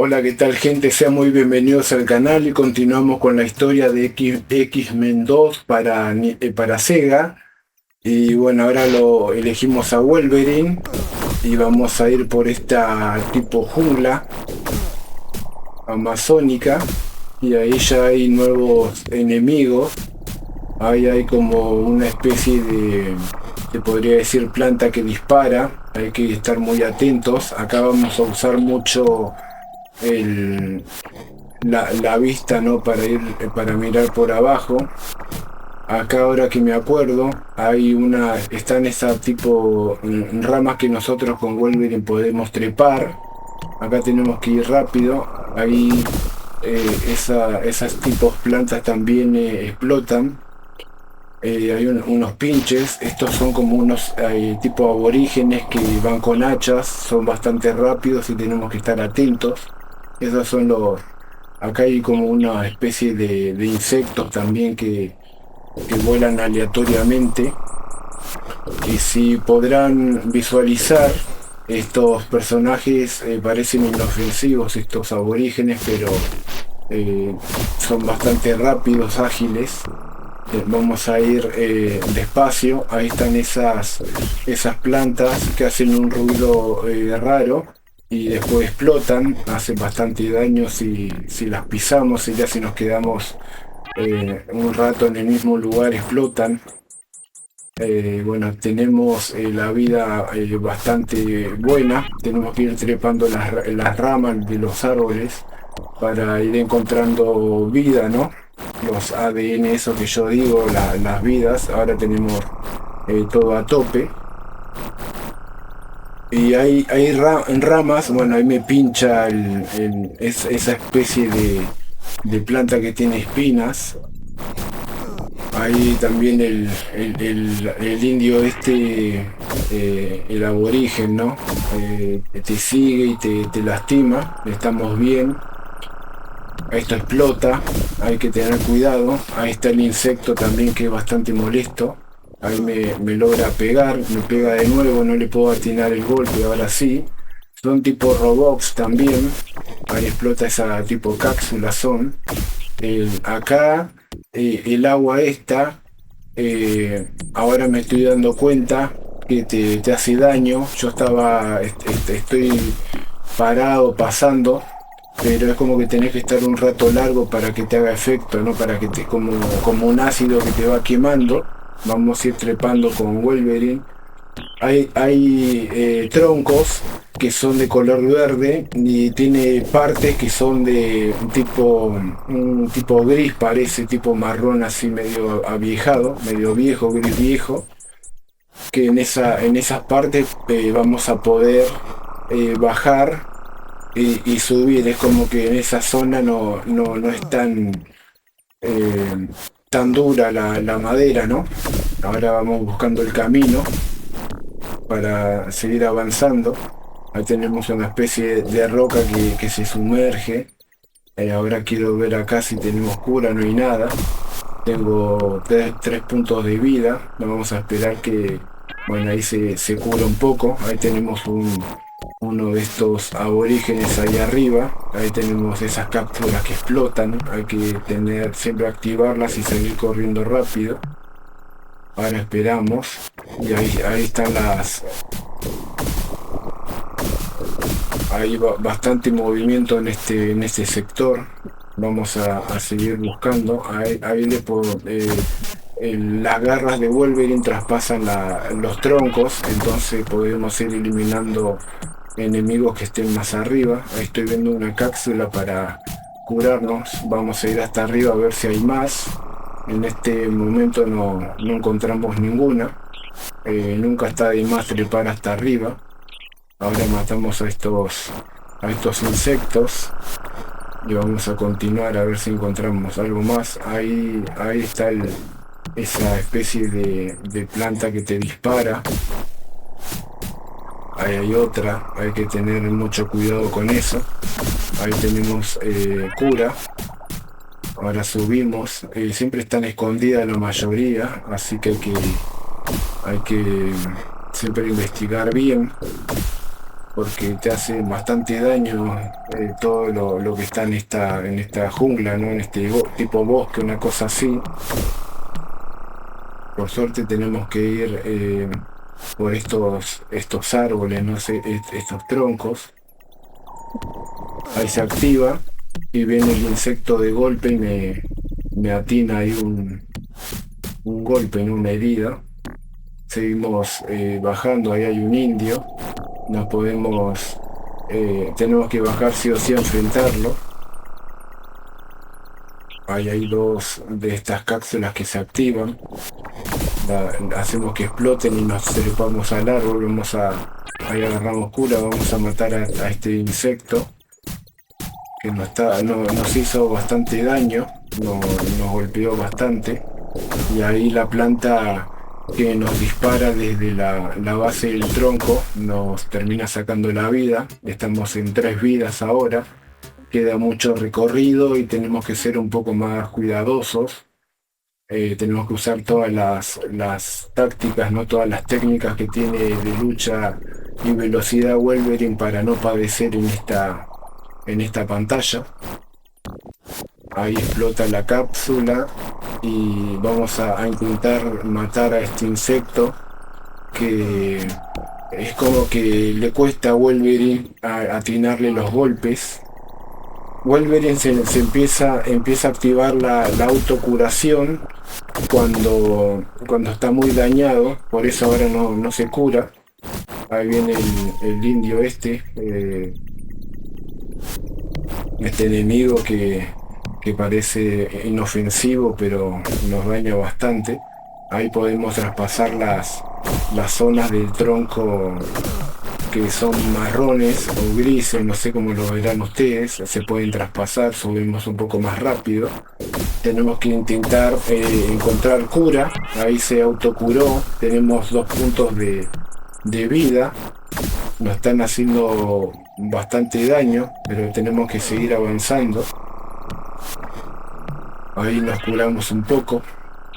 Hola, ¿qué tal, gente? Sean muy bienvenidos al canal y continuamos con la historia de X-Men 2 para Sega. Y bueno, ahora lo elegimos a Wolverine y vamos a ir por esta tipo jungla amazónica. Y ahí ya hay nuevos enemigos. Ahí hay como una especie se podría decir, planta que dispara. Hay que estar muy atentos. Acá vamos a usar mucho el, la vista, ¿no? Para para mirar por abajo. Acá ahora que me acuerdo, están esas tipo ramas que nosotros con Wolverine podemos trepar. Acá tenemos que ir rápido. Ahí esas tipos plantas también explotan. Hay unos pinches, estos son como unos tipo aborígenes que van con hachas, son bastante rápidos y tenemos que estar atentos. Esos son acá hay como una especie de insectos también que vuelan aleatoriamente. Y si podrán visualizar, estos personajes parecen inofensivos, estos aborígenes, pero eh, son bastante rápidos, ágiles. Vamos a ir despacio. Ahí están esas plantas que hacen un ruido raro y después explotan, hacen bastante daño si las pisamos y ya si nos quedamos un rato en el mismo lugar explotan. Bueno, tenemos la vida bastante buena, tenemos que ir trepando las ramas de los árboles para ir encontrando vida, ¿no? Los ADN, eso que yo digo, las vidas, ahora tenemos todo a tope. Y hay ramas, bueno, ahí me pincha esa especie de planta que tiene espinas. Hay también el indio el aborigen, ¿no? Te sigue y te lastima, estamos bien. Esto explota, hay que tener cuidado. Ahí está el insecto también que es bastante molesto. Ahí me logra pegar, me pega de nuevo, no le puedo atinar el golpe, ahora sí. Son tipo robots también. Ahí explota esa tipo cápsula son. Acá el agua esta, ahora me estoy dando cuenta que te hace daño. Yo estoy parado, pasando, pero es como que tenés que estar un rato largo para que te haga efecto, ¿no? Para que como un ácido que te va quemando. Vamos a ir trepando con Wolverine. Hay troncos que son de color verde y tiene partes que son de un tipo gris, parece tipo marrón así medio aviejado, medio viejo, gris viejo, que en esas partes vamos a poder bajar y subir. Es como que en esa zona no es eh, tan dura la madera, ¿no? Ahora vamos buscando el camino para seguir avanzando. Ahí tenemos una especie de roca que se sumerge. Ahora quiero ver acá si tenemos cura, no hay nada. Tengo tres puntos de vida. Vamos a esperar que, bueno, ahí se cura un poco. Ahí tenemos uno de estos aborígenes ahí arriba. Ahí tenemos esas cápsulas que explotan. Hay que siempre activarlas y seguir corriendo rápido. Ahora esperamos. Y ahí están hay bastante movimiento en este sector. Vamos a seguir buscando. Las garras de Wolverine traspasan los troncos, entonces podemos ir eliminando enemigos que estén más arriba. Ahí estoy viendo una cápsula para curarnos. Vamos a ir hasta arriba a ver si hay más. En este momento no encontramos ninguna. Nunca está de más trepar hasta arriba. Ahora matamos a estos insectos y vamos a continuar a ver si encontramos algo más. Ahí está esa especie de planta que te dispara. Ahí hay otra, hay que tener mucho cuidado con eso. Ahí tenemos cura. Ahora subimos. Siempre están escondidas la mayoría, así que hay que siempre investigar bien. porque te hace bastante daño todo lo que está en esta jungla, ¿no? En este tipo bosque, una cosa así. Por suerte tenemos que ir por estos árboles, no sé, estos troncos. Ahí se activa y viene el insecto de golpe y me atina ahí un golpe en una herida. Seguimos bajando, ahí hay un indio. Nos podemos, tenemos que bajar sí o sí a enfrentarlo. Ahí hay dos de estas cápsulas que se activan. Hacemos que exploten y nos trepamos al árbol, ahí agarramos cura, vamos a matar a este insecto que nos hizo bastante daño, nos golpeó bastante, y ahí la planta que nos dispara desde la base del tronco nos termina sacando la vida. Estamos en 3 vidas ahora, queda mucho recorrido y tenemos que ser un poco más cuidadosos. Tenemos que usar todas las tácticas, no todas las técnicas que tiene de lucha y velocidad Wolverine para no padecer en esta pantalla. Ahí explota la cápsula y vamos a intentar matar a este insecto que es como que le cuesta a Wolverine atinarle los golpes. Wolverine se empieza a activar la autocuración cuando está muy dañado, por eso ahora no se cura. Ahí viene el indio este enemigo que parece inofensivo, pero nos daña bastante. Ahí podemos traspasar las zonas del tronco que son marrones o grises, no sé cómo lo verán ustedes, se pueden traspasar, subimos un poco más rápido. Tenemos que intentar encontrar cura, ahí se autocuró, tenemos 2 puntos de vida, nos están haciendo bastante daño, pero tenemos que seguir avanzando. Ahí nos curamos un poco.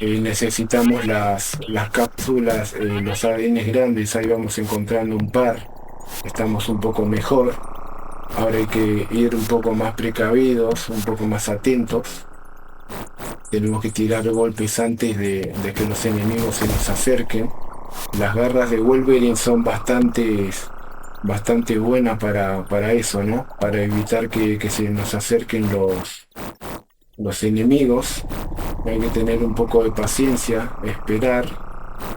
Necesitamos las cápsulas, los ADN grandes, ahí vamos encontrando un par, estamos un poco mejor. Ahora hay que ir un poco más precavidos, un poco más atentos. Tenemos que tirar golpes antes de que los enemigos se nos acerquen. Las garras de Wolverine son bastante buenas para eso, ¿no? Para evitar que se nos acerquen los enemigos. Hay que tener un poco de paciencia, esperar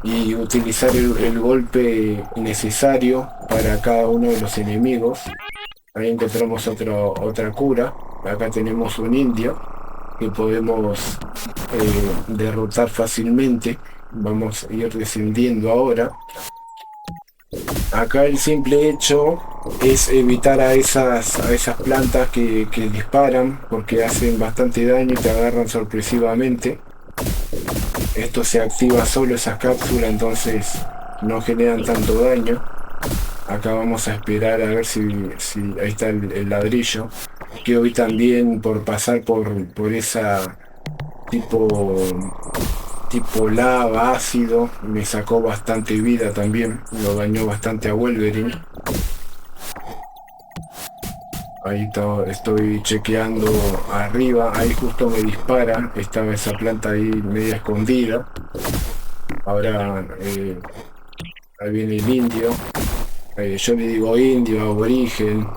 y utilizar el golpe necesario para cada uno de los enemigos. Ahí encontramos otra cura. Acá tenemos un indio que podemos derrotar fácilmente. Vamos a ir descendiendo ahora. Acá el simple hecho es evitar a esas plantas que disparan, porque hacen bastante daño y te agarran sorpresivamente. Esto se activa solo, esas cápsulas, entonces no generan tanto daño. Acá vamos a esperar a ver si ahí está el ladrillo, que hoy también por pasar por esa tipo lava, ácido, me sacó bastante vida también, lo dañó bastante a Wolverine. Ahí estoy chequeando arriba, ahí justo me dispara, estaba esa planta ahí media escondida. Ahora ahí viene el indio, yo le digo indio, aborigen,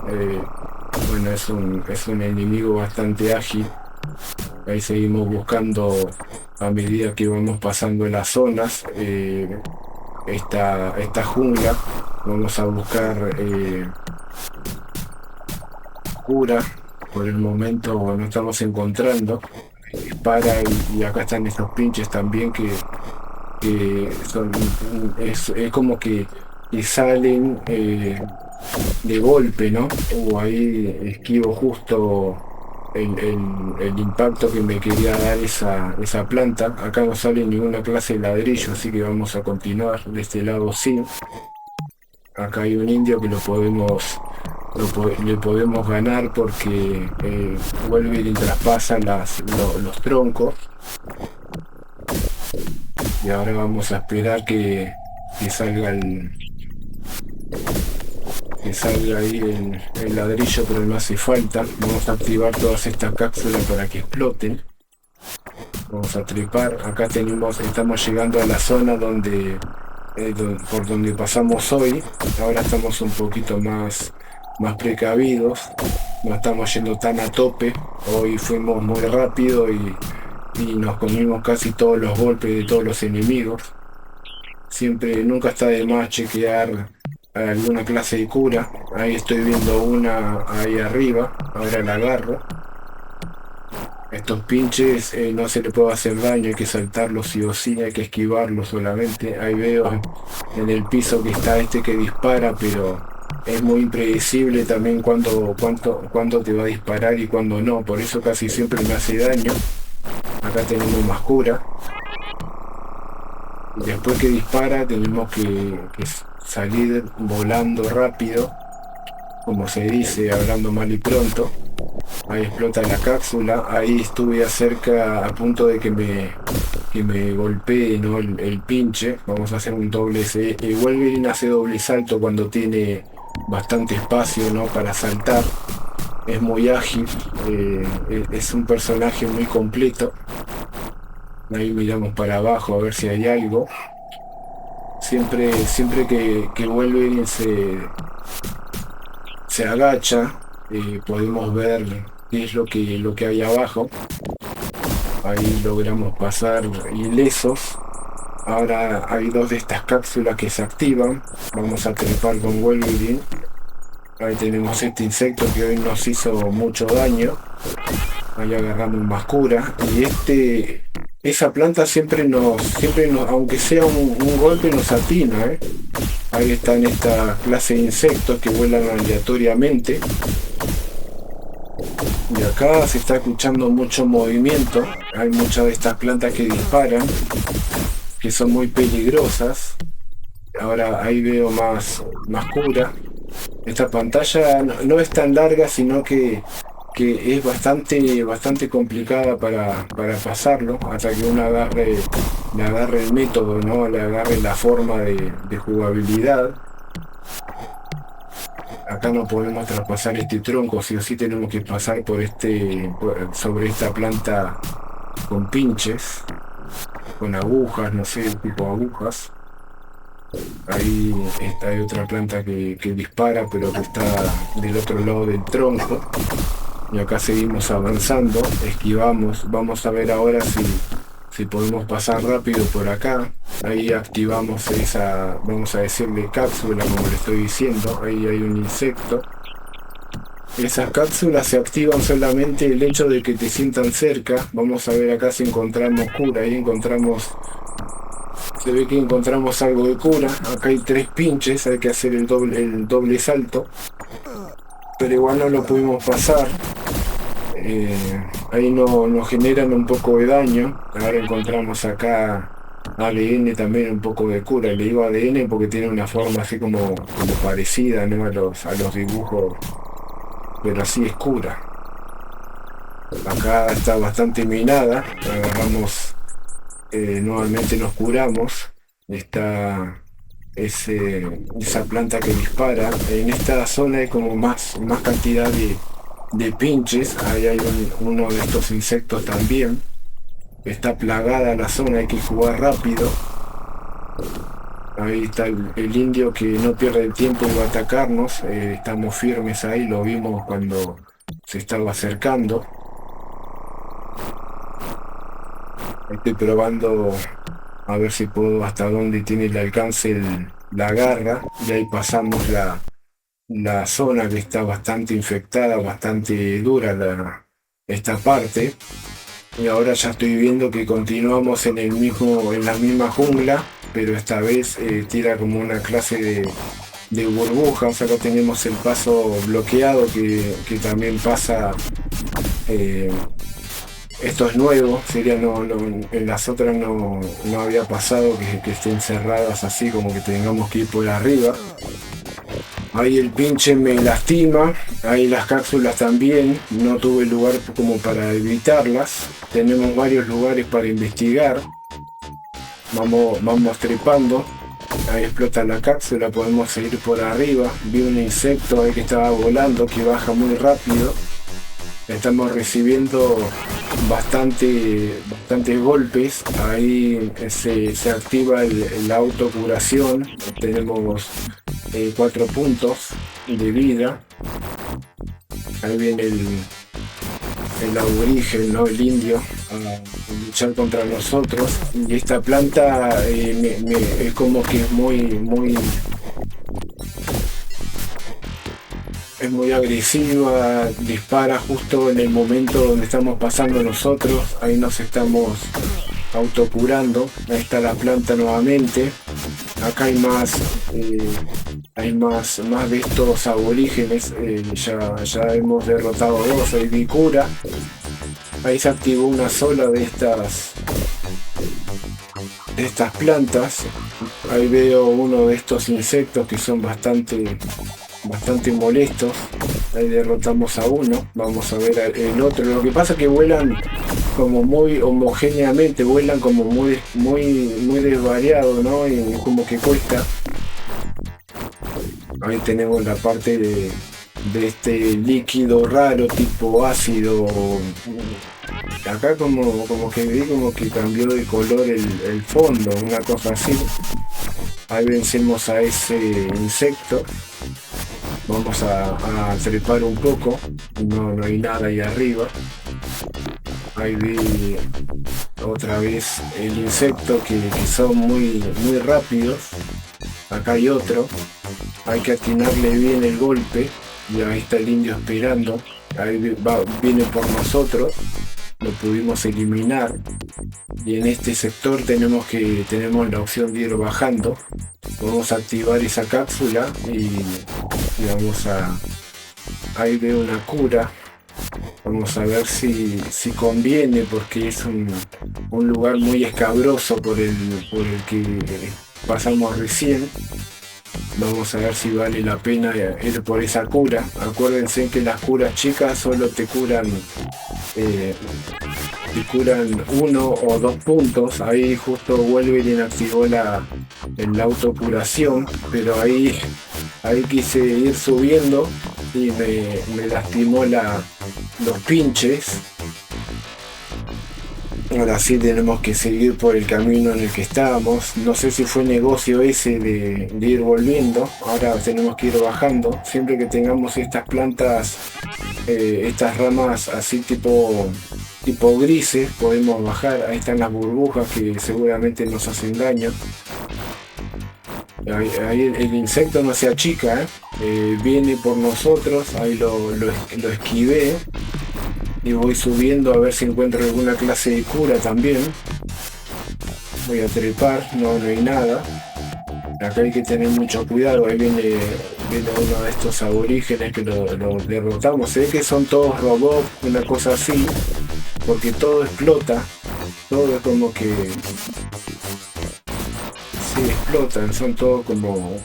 bueno, es un enemigo bastante ágil. Ahí seguimos buscando a medida que vamos pasando las zonas, esta jungla. Vamos a buscar cura. Por el momento no estamos encontrando. Dispara y acá están estos pinches también que es como que salen de golpe, ¿no? O ahí esquivo justo el impacto que me quería dar esa planta. Acá no sale ninguna clase de ladrillo, así que vamos a continuar de este lado. Sí, acá hay un indio que le podemos ganar porque Wolverine traspasa los troncos. Y ahora vamos a esperar que salga que salga ahí el ladrillo, pero no hace falta. Vamos a activar todas estas cápsulas para que exploten. Vamos a trepar. Acá estamos llegando a la zona por donde pasamos hoy. Ahora estamos un poquito más precavidos. No estamos yendo tan a tope. Hoy fuimos muy rápido y nos comimos casi todos los golpes de todos los enemigos. Nunca está de más chequear alguna clase de cura. Ahí estoy viendo una ahí arriba. Ahora la agarro. Estos pinches no se le puede hacer daño, hay que saltarlos sí o sí, hay que esquivarlos solamente. Ahí veo en el piso que está que dispara, pero es muy impredecible también cuándo te va a disparar y cuándo no. Por eso casi siempre me hace daño. Acá tenemos más cura. Y después que dispara tenemos que salir volando rápido, como se dice, hablando mal y pronto. Ahí explota la cápsula. Ahí estuve cerca, a punto de que me golpee, ¿no? el pinche. Vamos a hacer un doble. Wolverine hace doble salto cuando tiene bastante espacio, ¿no? Para saltar. Es muy ágil. Es un personaje muy completo. Ahí miramos para abajo a ver si hay algo. Siempre que Wolverine se agacha, podemos ver qué es lo que hay abajo. Ahí logramos pasar ilesos. Ahora hay dos de estas cápsulas que se activan. Vamos a trepar con Wolverine. Ahí tenemos este insecto que hoy nos hizo mucho daño. Ahí agarramos más cura. Y esa planta siempre nos, aunque sea un golpe, nos atina, ¿eh? Ahí están esta clase de insectos que vuelan aleatoriamente. Y acá se está escuchando mucho movimiento. Hay muchas de estas plantas que disparan, que son muy peligrosas. Ahora ahí veo más cura. Esta pantalla no es tan larga, sino que es bastante complicada para pasarlo, hasta que uno le agarre el método, ¿no? Le agarre la forma de jugabilidad. Acá no podemos traspasar este tronco, sí o sí tenemos que pasar sobre esta planta con pinches, con agujas, no sé, tipo agujas. Ahí hay otra planta que dispara, pero que está del otro lado del tronco. Y acá seguimos avanzando, esquivamos. Vamos a ver ahora si podemos pasar rápido por acá. Ahí activamos vamos a decirle cápsula, como le estoy diciendo. Ahí hay un insecto. Esas cápsulas se activan solamente el hecho de que te sientan cerca. Vamos a ver acá si encontramos cura. Ahí se ve que encontramos algo de cura. Acá hay 3 pinches, hay que hacer el doble salto. Pero igual no lo pudimos pasar. Ahí nos generan un poco de daño. Ahora encontramos acá ADN, también un poco de cura. Le digo ADN porque tiene una forma así como parecida, ¿no? a los dibujos, pero así es cura. Acá está bastante minada. Agarramos, nuevamente nos curamos. Está esa planta que dispara. En esta zona hay como más cantidad de pinches. Ahí hay uno de estos insectos también. Está plagada la zona, hay que jugar rápido. Ahí está el indio que no pierde el tiempo y va a atacarnos. Estamos firmes ahí, lo vimos cuando se estaba acercando. Estoy probando a ver si puedo, hasta dónde tiene el alcance la garra. Y ahí pasamos la zona que está bastante infectada, bastante dura esta parte. Y ahora ya estoy viendo que continuamos en la misma jungla, pero esta vez tira como una clase de burbujas. Acá tenemos el paso bloqueado que también pasa. Esto es nuevo, en las otras no había pasado que estén cerradas así, como que tengamos que ir por arriba. Ahí el pinche me lastima, ahí las cápsulas también, no tuve lugar como para evitarlas. Tenemos varios lugares para investigar. Vamos trepando. ahí explota la cápsula, podemos seguir por arriba. Vi un insecto ahí que estaba volando, que baja muy rápido. Estamos recibiendo bastantes golpes. Ahí se activa la autocuración. Tenemos 4 puntos de vida. Ahí viene el aborigen, ¿no? El indio, a luchar contra nosotros. Y esta planta es como que es muy agresiva, dispara justo en el momento donde estamos pasando nosotros. Ahí nos estamos autocurando. Ahí está la planta nuevamente. Acá hay más de estos aborígenes. Ya hemos derrotado 2. Ahí vi cura. Ahí se activó una sola de estas plantas. Ahí veo uno de estos insectos que son bastante molestos. Ahí derrotamos a uno. Vamos a ver el otro. Lo que pasa es que vuelan como muy homogéneamente, vuelan como muy desvariado, ¿no? Y como que cuesta. Ahí tenemos la parte de este líquido raro tipo ácido. Acá como que vi como que cambió de color el fondo, una cosa así. Ahí vencemos a ese insecto. Vamos a trepar un poco. No hay nada ahí arriba. Ahí vi otra vez el insecto que son muy rápidos. Acá hay otro. Hay que atinarle bien el golpe. Y ahí está el indio esperando. Ahí viene por nosotros. Lo pudimos eliminar. Y en este sector tenemos la opción de ir bajando. Vamos a activar esa cápsula y vamos ahí veo una cura. Vamos a ver si conviene, porque es un lugar muy escabroso por el que pasamos recién. Vamos a ver si vale la pena ir por esa cura. Acuérdense que las curas chicas solo te curan 1 o 2 puntos. Ahí justo Wolverine activó la autocuración, pero ahí quise ir subiendo y me lastimó los pinches. Ahora sí tenemos que seguir por el camino en el que estábamos. No sé si fue negocio ese de ir volviendo. Ahora tenemos que ir bajando. Siempre que tengamos estas plantas, estas ramas así tipo grises, podemos bajar. Ahí están las burbujas que seguramente nos hacen daño. Ahí el insecto no se achica, viene por nosotros. Ahí lo esquivé. Y voy subiendo a ver si encuentro alguna clase de cura también. Voy a trepar, no hay nada. Acá hay que tener mucho cuidado. Ahí viene uno de estos aborígenes que lo derrotamos. Se ve que son todos robots, una cosa así, porque todo explota. Todo es como que sí explotan, son todos como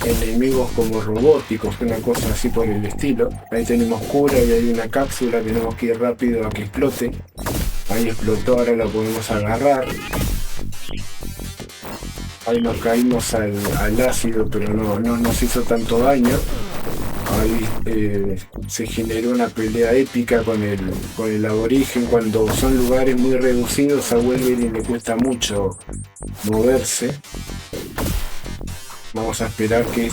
enemigos como robóticos, una cosa así por el estilo. Ahí tenemos cura y hay una cápsula, tenemos que ir rápido a que explote. Ahí explotó, ahora la podemos agarrar. Ahí nos caímos al ácido, pero no nos hizo tanto daño. Ahí se generó una pelea épica con el aborigen. Cuando son lugares muy reducidos, a Wolverine le cuesta mucho moverse. Vamos a esperar que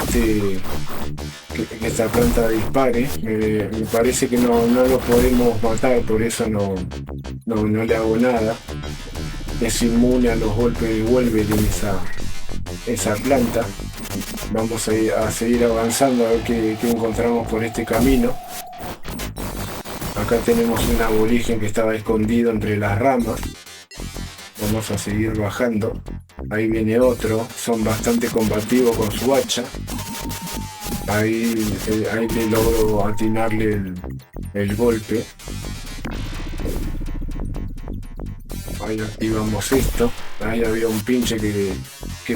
esta planta dispare. Me parece que no lo podemos matar, por eso no le hago nada. Es inmune a los golpes de Wolverine esa planta. Vamos a seguir avanzando a ver qué encontramos por este camino. Acá tenemos un aborigen que estaba escondido entre las ramas. Vamos a seguir bajando. Ahí viene otro. Son bastante combativos con su hacha. Ahí le logro atinarle el golpe. Ahí activamos esto. Ahí había un pinche que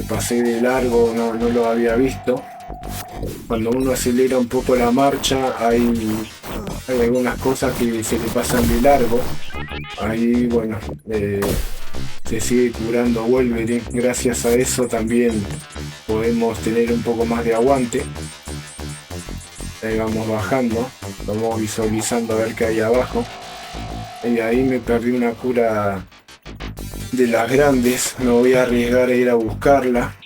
pasé de largo, no lo había visto. Cuando uno acelera un poco la marcha, hay algunas cosas que se le pasan de largo. Ahí, bueno, se sigue curando Wolverine. Gracias a eso también podemos tener un poco más de aguante. Ahí vamos bajando, vamos visualizando a ver qué hay abajo. Y ahí me perdí una cura de las grandes. Me voy a arriesgar a ir a buscarla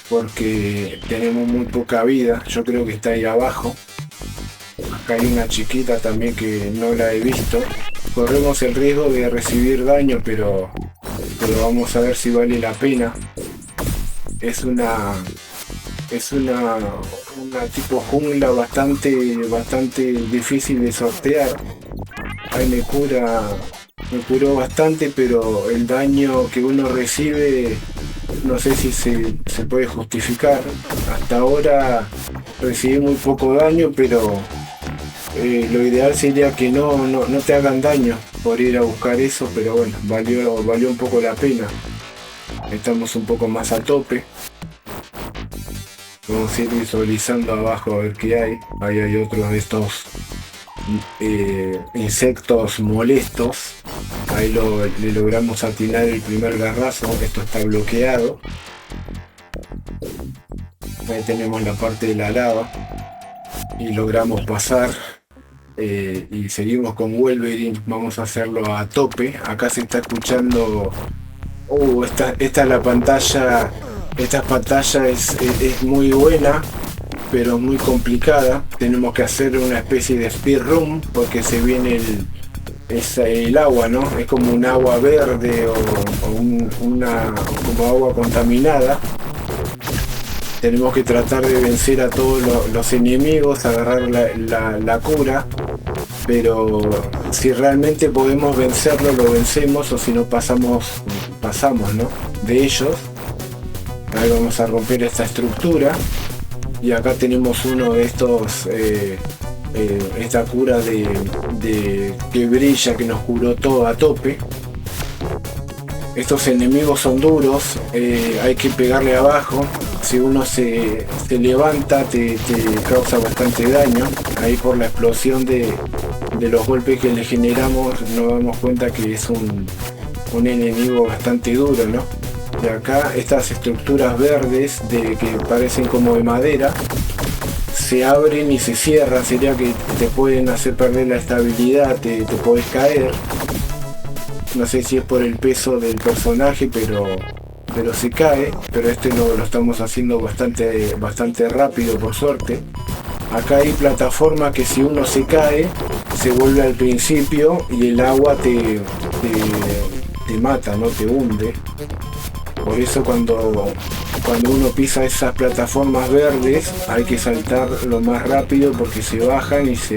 porque tenemos muy poca vida. Yo creo que está ahí abajo. Acá hay una chiquita también que no la he visto. Corremos el riesgo de recibir daño, pero vamos a ver si vale la pena. Es una tipo jungla bastante difícil de sortear. Ahí me curó bastante, pero el daño que uno recibe no sé si se puede justificar. Hasta ahora recibí muy poco daño, pero lo ideal sería que no te hagan daño por ir a buscar eso, pero bueno, valió un poco la pena. Estamos un poco más a tope. Vamos a ir visualizando abajo a ver qué hay. Ahí hay otros de estos insectos molestos. Ahí le logramos atinar el primer garrazo. Esto está bloqueado. Ahí tenemos la parte de la lava y logramos pasar. Y seguimos con Wolverine. Vamos a hacerlo a tope. Acá se está escuchando. Esta es la pantalla. Esta pantalla es muy buena, pero muy complicada. Tenemos que hacer una especie de speedrun porque se viene el agua, ¿no? Es como un agua verde o como agua contaminada. Tenemos que tratar de vencer a todos los enemigos, agarrar la cura, pero si realmente podemos vencerlo, lo vencemos, o si no pasamos, ¿no? De ellos. Ahí vamos a romper esta estructura y acá tenemos uno de estos, esta cura de que brilla, que nos curó todo a tope. Estos enemigos son duros, hay que pegarle abajo. Si uno se levanta te causa bastante daño. Ahí por la explosión de los golpes que le generamos nos damos cuenta que es un enemigo bastante duro, ¿no? Y acá estas estructuras verdes que parecen como de madera se abren y se cierran. Sería que te pueden hacer perder la estabilidad, te podés caer. No sé si es por el peso del personaje, pero se cae. Pero este lo estamos haciendo bastante rápido, por suerte. Acá hay plataforma que si uno se cae se vuelve al principio y el agua te mata, no te hunde. Por eso cuando uno pisa esas plataformas verdes hay que saltar lo más rápido porque se bajan y se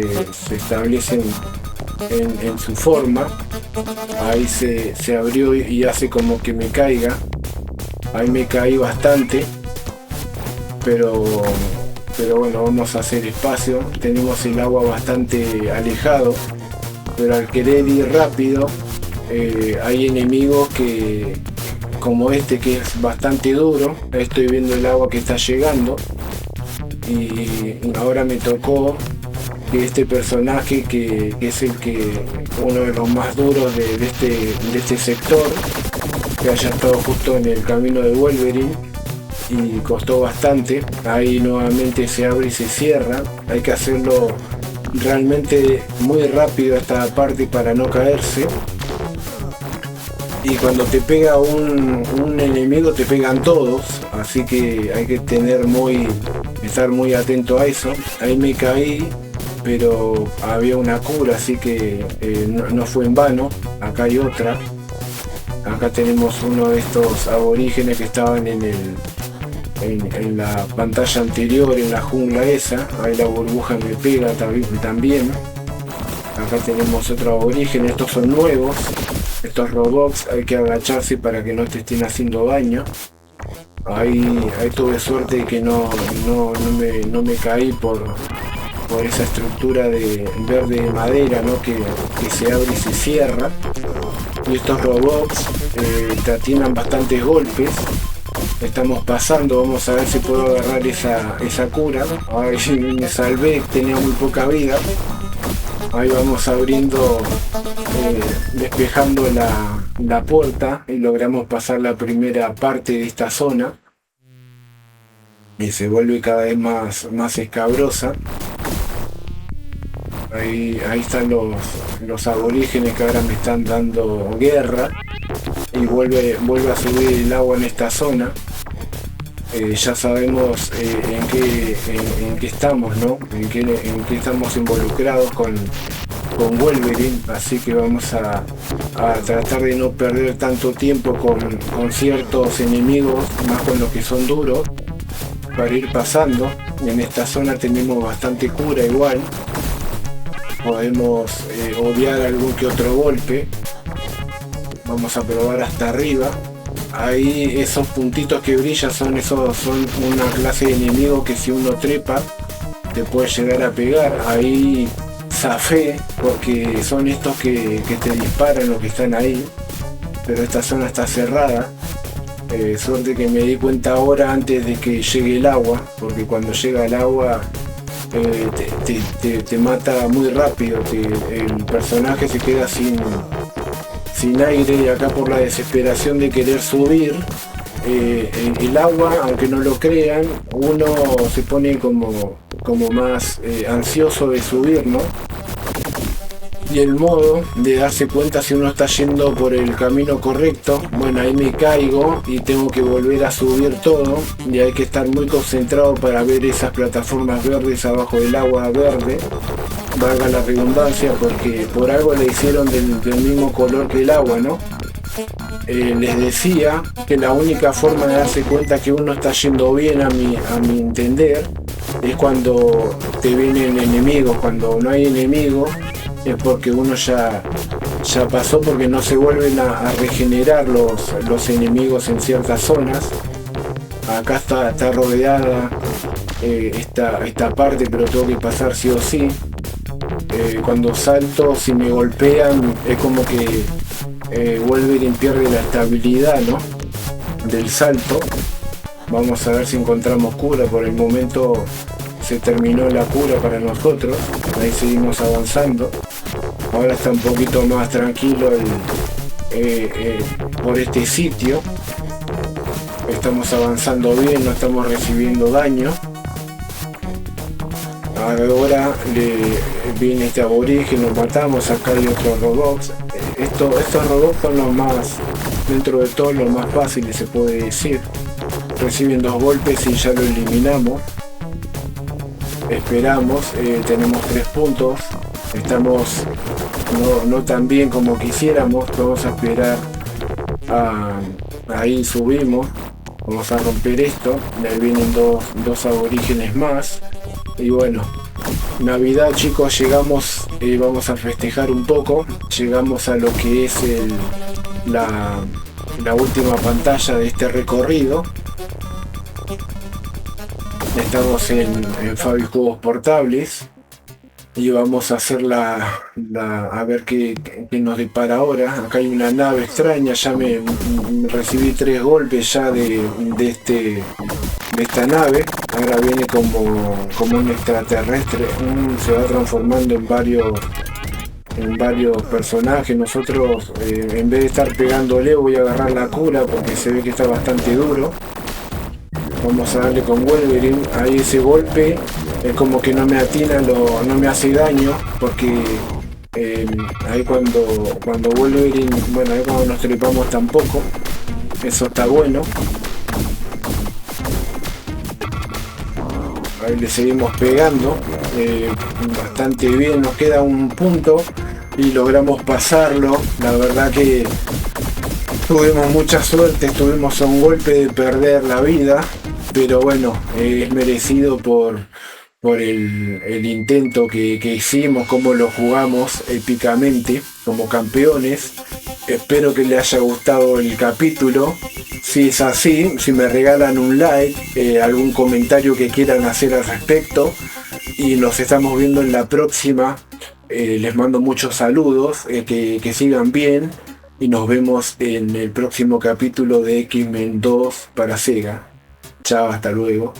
establecen en su forma. Ahí se abrió y hace como que me caiga. Ahí me caí bastante, pero bueno, vamos a hacer espacio. Tenemos el agua bastante alejado, pero al querer ir rápido hay enemigos como este, que es bastante duro. Estoy viendo el agua que está llegando y ahora me tocó que este personaje que es uno de los más duros de este sector, que haya estado justo en el camino de Wolverine y costó bastante. Ahí nuevamente se abre y se cierra. Hay que hacerlo realmente muy rápido esta parte para no caerse. Y cuando te pega un enemigo te pegan todos, así que hay que estar muy atento a eso. Ahí me caí, pero había una cura, así que no fue en vano. Acá hay otra. Acá tenemos uno de estos aborígenes que estaban en la pantalla anterior, en la jungla esa. Ahí la burbuja me pega también. Acá tenemos otro aborigen. Estos son nuevos. Estos robots hay que agacharse para que no te estén haciendo daño. Ahí tuve suerte de que no me caí por esa estructura de verde de madera, ¿no? que se abre y se cierra. Y estos robots te atinan bastantes golpes. Estamos pasando, vamos a ver si puedo agarrar esa cura. Ahí me salvé, tenía muy poca vida. Ahí vamos abriendo, despejando la puerta y logramos pasar la primera parte de esta zona. Y se vuelve cada vez más escabrosa. Ahí están los aborígenes que ahora me están dando guerra. Y vuelve a subir el agua en esta zona. Ya sabemos en qué estamos, ¿no? En qué estamos involucrados con Wolverine, así que vamos a tratar de no perder tanto tiempo con ciertos enemigos, más con los que son duros, para ir pasando. En esta zona tenemos bastante cura igual, podemos obviar algún que otro golpe. Vamos a probar hasta arriba. Ahí esos puntitos que brillan son una clase de enemigos que si uno trepa te puede llegar a pegar. Ahí zafé porque son estos que te disparan o que están ahí, pero esta zona está cerrada. Suerte que me di cuenta ahora antes de que llegue el agua, porque cuando llega el agua te mata muy rápido, el personaje se queda sin aire, y acá por la desesperación de querer subir el agua, aunque no lo crean, uno se pone como más ansioso de subir, ¿no? Y el modo de darse cuenta si uno está yendo por el camino correcto, bueno, ahí me caigo y tengo que volver a subir todo, y hay que estar muy concentrado para ver esas plataformas verdes abajo del agua verde, valga la redundancia, porque por algo le hicieron del mismo color que el agua, ¿no? Les decía que la única forma de darse cuenta que uno está yendo bien, a mi entender, es cuando te vienen enemigos. Cuando no hay enemigos es porque uno ya pasó, porque no se vuelven a regenerar los enemigos en ciertas zonas. Acá está rodeada esta parte, pero tengo que pasar sí o sí. Cuando salto, si me golpean, es como que Wolverine pierde la estabilidad, ¿no?, del salto. Vamos a ver si encontramos cura. Por el momento se terminó la cura para nosotros. Ahí seguimos avanzando. Ahora está un poquito más tranquilo por este sitio. Estamos avanzando bien, no estamos recibiendo daño. Ahora viene este aborigen, lo matamos. Acá hay otros robots. Estos robots son los más, dentro de todo, los más fáciles, se puede decir. Reciben 2 golpes y ya lo eliminamos. Esperamos, tenemos 3 puntos. Estamos no tan bien como quisiéramos. Vamos a esperar. Ahí subimos. Vamos a romper esto. Ahí vienen dos aborígenes más. Y bueno, Navidad, chicos, llegamos, vamos a festejar un poco. Llegamos a lo que es la última pantalla de este recorrido. Estamos en Fabi Juegos Portables y vamos a hacer a ver qué nos depara ahora. Acá hay una nave extraña. Ya me recibí 3 golpes ya de esta nave. Ahora viene como un extraterrestre. Se va transformando en varios personajes. Nosotros, en vez de estar pegándole, voy a agarrar la cura porque se ve que está bastante duro. Vamos a darle con Wolverine. Ahí ese golpe es como que no me atina, no me hace daño, porque ahí cuando Wolverine, bueno, ahí cuando nos trepamos tampoco. Eso está bueno. Ahí le seguimos pegando bastante bien. Nos queda un punto y logramos pasarlo. La verdad que tuvimos mucha suerte. Estuvimos a un golpe de perder la vida, pero bueno, es merecido por el intento que hicimos, cómo lo jugamos épicamente como campeones. Espero que les haya gustado el capítulo. Si es así, si me regalan un like, algún comentario que quieran hacer al respecto, y nos estamos viendo en la próxima. Les mando muchos saludos, que sigan bien, y nos vemos en el próximo capítulo de X-Men 2 para Sega. Chao, hasta luego.